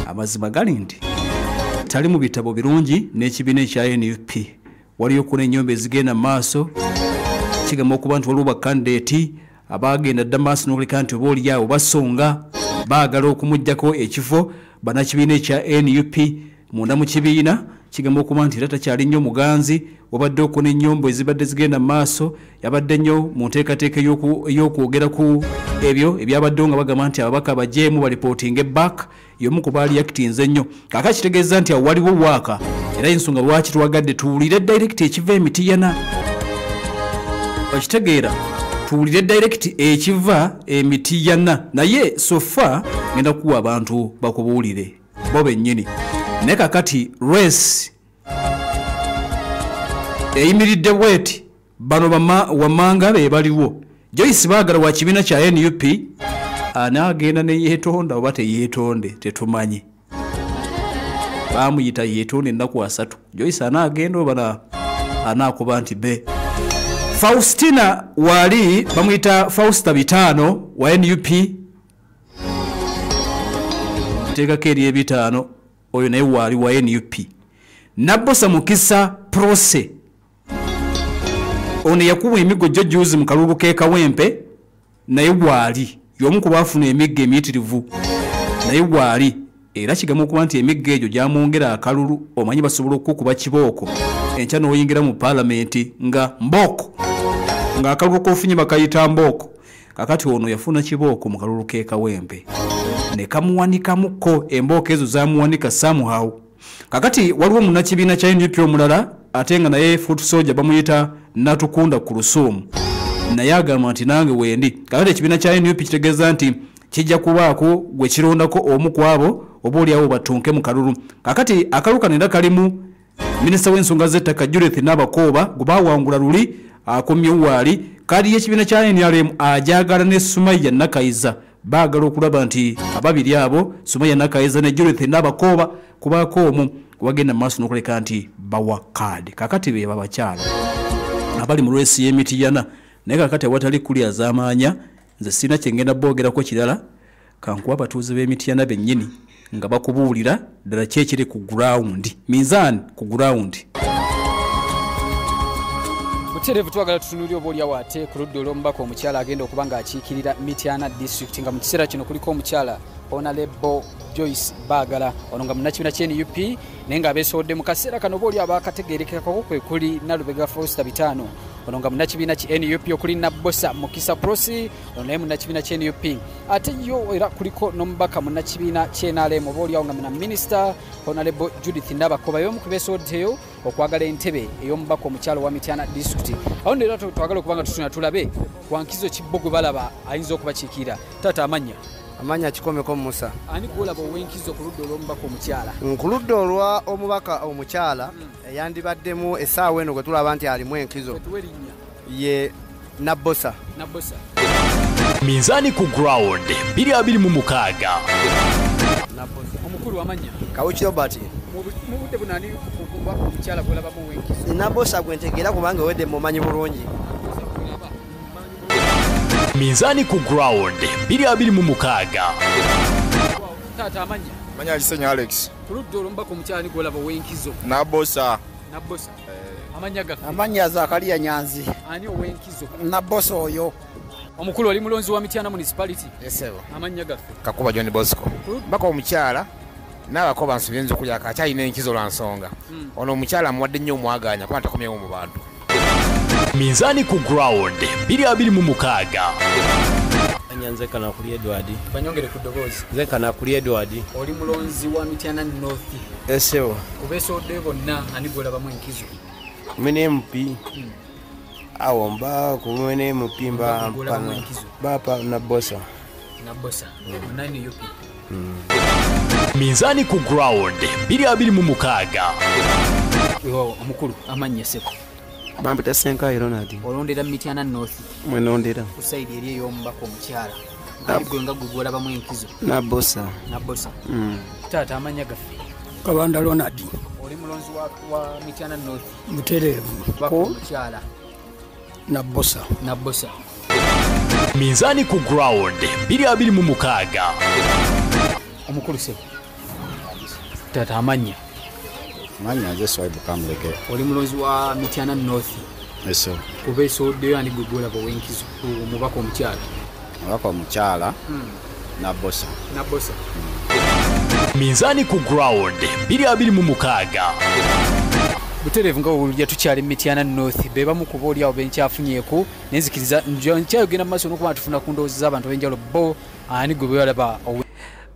amazima gali nti tali mu bitabo birungi n'ekibiina ekya NUP waliyo kuna ennyombe ezigenda maaso kigamba okuba nti waliwo bakandidate abagenda dda maaso n'okuleka nti oba oliawo basonga baagala okumuggyako ekifo bannakibiina ekya NUP munda mu kibiina kigamba okuba nti era takyali nnyo muganzi wabadde okuna ennyombo ezibadde zigenda maaso yabadde nnyo mu nteekateeka ey'okwogera ku ebyo ebyabaddewo nga bagamba nti ababaka bajeemu balipootinge back y'omu ku baali yakitinze ennyo kaaka kitegeeza nti awo waliwo waaka era ensonga lwaki twagadde tuwulire direct ekiva Emityana okitegeera tuwulire direct ekiva Emityana naye sofa ngenda kuwa abantu bakubuulire bo bennyini naye kakati race eyimiridde bweti bano wamanga be baliwo Joyce baagala wa kibiina kya NUP anaagenda ne yeetonda oba teyeetonde tetumanyi bamuyita yeetonde ennaku 3 Joyce anaagenda oba anaakuba nti be Faustina wali bamuyita Fausta Bitano wa NUP teekako eri ebitaano oyo naye wali wa NUP Nabbosa Mukisa Prose ono yakuba emiggo jjuzi mu kalulu ke Kawempe naye wali y'omu ku baafuna emiggo emiyitirivu naye wali era kigamba okuba nti emiggo egyo gyamwongera akalulu omanyi basobola okukuba kibooko enkya n'oyingira mu paalamenti nga mbooko ng'akalulu k'ofunye bakayita mbooko kakati ono yafuna kibooko mu kalulu ke Kawempe ne kamuwanikamuko embooko ezo zamuwanika somehow kakati waliwo munnakibiina kya NUP omulala ate nga naye foot soldier bamuyita Natukunda ku Lusuumu naye agamba nti nange wendi kakati ekibiina kya NUP kitegeeza nti kijja kubaako gwe kirondako omu ku abo oba oliawo batunke mu kalulu kakati akalulu kano era kalimu minisita w'ensonga z'ettaka Judith Nabakooba gwe baawangula luli akomye waali kadi y'ekibiina kya NRM ajagala ne Sumaya Nakayiza baagala okulaba nti ababiri abo Sumaya Nakayiza ne Judith Nabakooba kubaako omu wagenda maaso n'okuleka nti bawa kaadi kakati be babakyala abali mu lwesi y'Emityana naye kakati awatali kulya z'amaanya nze sina kyengenda boogerako kirala kankuwa abatuuze b'Emityana bennyini nga bakubuulira ddala kyekiri ku ground mizaani ku ground Muterevu twagala tutunulira oboolyawo ate ku ludda olw'omubaka omukyala agenda okuba ng'akiikirira Mityana district nga mu kiseera kino kuliko omukyala Honorable Joyce Baagala ono nga munnakibiina kya NUP naye ng'abeesowodde mu kaseera kano oboolyawo abakategeerekekako kwe kuli Nalubega Fausta Bitano ono nga munnakibiina kya NUP okuli Nabbosa Mukisa Prosi ono naye munnakibiina kya NUP ate yo era kuliko n'omubaka munnakibiina kya NRM oboolyawo nga muna minisita Honorable Judith Nabakooba y'omu ku beesowoddeyo okwagala entebe ey'omubaka omukyalo wa Mityana district awo nera twagala okuba nga tutuna tulabe wankizo kibbo gwe balaba ayinza okubakiikirira taata amanya Kikomeko Musa ani kuolaba owenkizo ku ludda olw'omubaka omukyala ku ludda olwa omubaka omukyala eyandibaddemu essaawa eno gwe tulaba nti alimu enkizo ye Nabbosa Minzaani ku ground 226 omukulu amanya Kawuki Robert mu budde bunani omubaka omukyala gwolabamu owenkizo Nabbosa gwe ntegeera kubanga wedde mumanyi bulungi Minzaani ku ground 226 taata amanya Kisenyo Alex ku ludda olw'omubaka omukyala ni gwolaba owenkizo Nabbosa amanya gafe amanya Zakariya Nyanzi ani owenkizo Nabbosa oyo omukulu oli mulonzi wa Mityana municipality esebo amanya gafe Kakuba John Bosco mbaka omukyala n'abakoba nsubye nzo kulya akakyalina enkizo lwa nsonga ono omukyala amuwadde nnyo omwaganya kuba takomyewo mu bantu Minzaani ku ground 226 Nyanze kana kuli Edward banyongere ku ddoboozi nze kana kuli Edward oli mulonzi wa Mityana North esebo obeesowodde bonna ani gwolabamu enkizo mwene MP awomba ku mwene MP bapa Nabbosa munani UP Minzaani ku ground 226 omukulu amanya seko Bampita Senkai Ronald olondera Mityana North mwenondera ku side eri ey'omubaka omukyala gwe nga gwe gwolabamu enkizo Nabbosa taata amanya gafe Kabanda Ronald oli mulonzi wa Mityana North Muterevu bako omukyala Nabbosa Minzaani ku ground 226 omukulu sebo tata amanya nze Swaibu Kamuleke. oli mulonzi wa Mityana North Eso. kubeesa oddeyo ani gwegola bwenkizo omubaka omukyala Omubaka omukyala Nabbosa. Nabbosa. Minzaani ku ground 2026. butereevu nga bwolulya tukyali Mityana North be bamu ku boolyawo benkyafunyeeko nenzikiriza nkyayogenda mu maaso n'okuba tufuna ku ndowooza z'abantu ab'enjawulo bo ani gwe bewalaba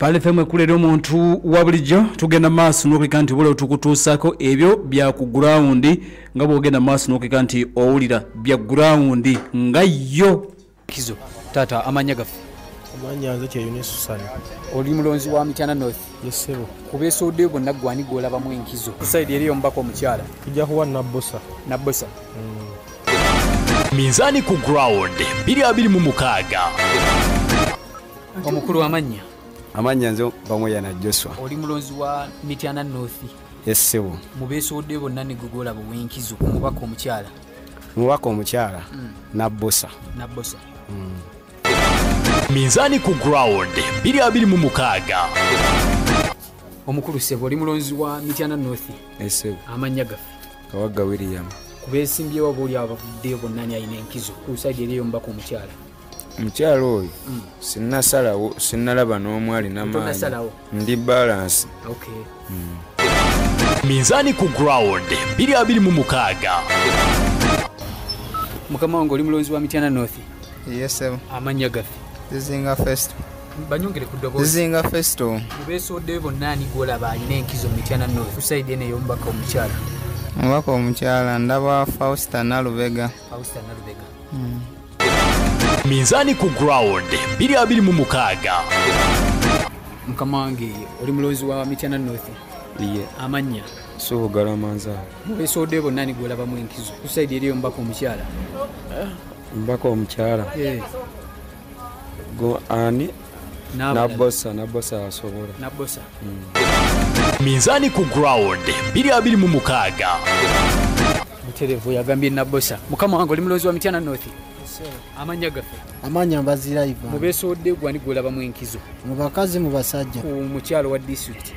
Pale feme kulera omuntu wa bulijjo tugenda maaso n'okulika nti bule tukutuusako ebyo bya ku ground nga bwogenda maaso n'okulika nti owulira bya ground nga yo kizo tata amanya gafe Amanya nze Kyeyune Susana. oli mulonzi wa Mityana North Yesebo. kubeesa oddeyo bonna gwani gwolabamu enkizo kusaidi eriyo omubaka omukyala Tujja kuwa Nabbosa. Nabbosa. Minzaani ku ground 2026. omukulu amanya Amanya nze Bamweyana Joshua. oli mulonzi wa Mityana North Yesebo. mubeesa oddeyo bonna ne gwegolaba bwenkizo ku mubaka omukyala Omubaka omukyala Nabbosa. Nabbosa. Minzaani ku ground 2026. omukulu sebo oli mulonzi wa Mityana North Yesebo. amanya gafe Kawagga William. kubeesimbyewo boolyawo bavuddeyo bonna ani alina enkizo ku saidi eriyo omubaka omukyala Omukyala oyo sinnasalawo sinnalaba n'omu alina maanyi Tonasalawo. ndi balance. okay. Minzaani ku ground 2026. mukama wange oli mulonzi wa Mityana North Yesebo. amanya gafe Zizinga Festo. banyongere ku ddoboozi Zizinga Festo. mubeesa oddeyo bonna ani gwolaba alina enkizo mu Mityana North ku saidi eno ey'omubaka omukyala Omubaka omukyala ndaba Fausta Nalubega. Fausta Nalubega. Minzaani ku ground 2026. mukama wange oli mulonzi wa Mityana North Iye. amanya Suubugala manza. mubeesa oddeyo bonna ani gwolabamu enkizo ku saidi eriyo omubaka omukyala Mbaka omukyala. Go ani Nabbosa asobola. Nabbosa. Minzaani ku ground 2026. mutereevu yagambye Nabbosa. mukama wange oli mulonzi wa Mityana North amanya gafe Amanya mbazira iva. mubeesa oddeyo gwani gwolabamu enkizo Mu bakazi mu basajja. ku mukyalo wa district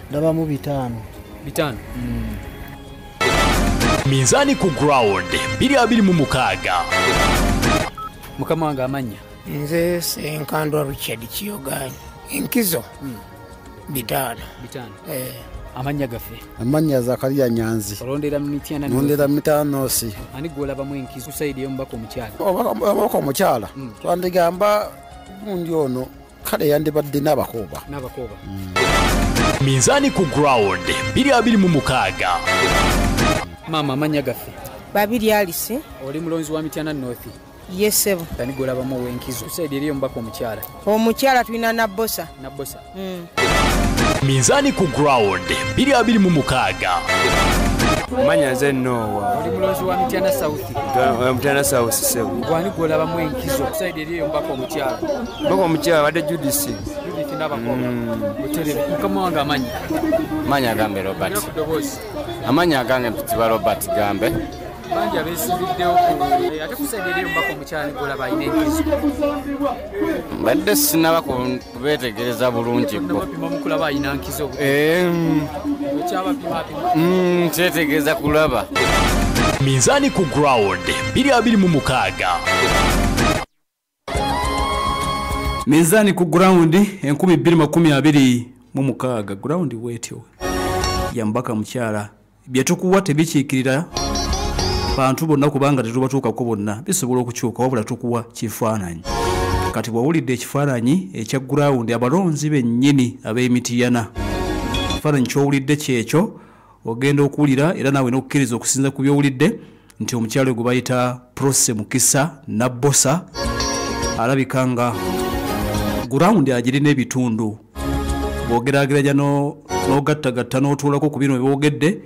Ndaba mu 5. 5. Minzaani ku ground 2026. mukama wange amanya Nze Senkandwa Richard Kiyoganyi. Enkizo 5. 5. amanya gafe Amanya Zakaria Nyanzi. olondera mu Mityana North Nondera Mityana North. ani gwolabamu enkizo ku saidi ey'omubaka omukyala Omubaka omukyala. Twandigamba gundi ono kale yandibadde n'abakooba. n'abakooba. Minzaani ku ground 2026. maama amanya gafe Babiri Alisi. oli mulonzi wa Mityana North Yesebo. ani gwolabamu ow'enkizo ku saidi eriyo omubaka omukyala Omukyala tulina Nabbosa. Nabbosa. Minzaani ku ground 2026. Amanya nze Noah. oli mulonzi wa Mityana South Mityana South Sebo. gwani gwolabamu enkizo ku saidi eriyo omubaka omukyala Omubaka omukyala wadde Judith. Judith n'abakooba. butereevu mukama wange amanya Amanya agambe Robert. ku ddoboozi Amanya agange mpitibwa Robert Gambe. bangi abeesimbiddewo ate ku saidi eriyo omubaka omukyala ni gwolaba alina enkizo Mbadde sinaba kubeetegereza bulungi bo. bapima mukulaba alina nkizo ekyabapimapima Kyetegereza kulaba. Minzaani ku ground 2026. Minzaani ku ground 2026 ground wetyo ya mbaka mukyala byetukuwa tebikiikirira bantu bonna kubanga tetubatuukako bonna bisobola okukyuka wabula tukuwa kifaananyi kati bw'owulidde ekifaananyi ekya ground abalonzi bennyini ab'Emityana ekifaananyi ky'owulidde kyekyo ogenda okuwulira era naawe n'okukkiriza okusinza ku by'owulidde nti omukyalo gwe bayita Prose Mukisa Nabbosa alabika nga ground agirina ebitundu bw'ogeraageranya n'ogattagatta n'otuulako ku bino by'ogedde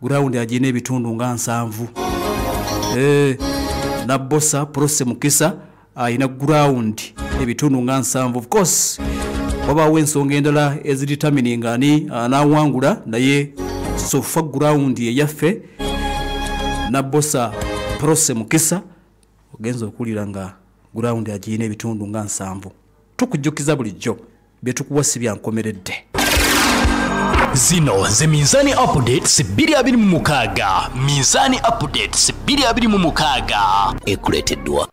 ground agirina ebitundu nga 7. Nabbosa Prose Mukisa ayina ground ebitundu nga 7. Of course wabaawo ensonga endala ezidetermining ani anaawangula naye sofa ground eyaffe Nabbosa Prose Mukisa ogenza okuwulira nga ground agirina ebitundu nga 7. tukujjukiza bulijjo bye tukuwa si byankomeredde. zino ze Minzani Updates 2026. Minzani Updates 2026 ekuleteddwa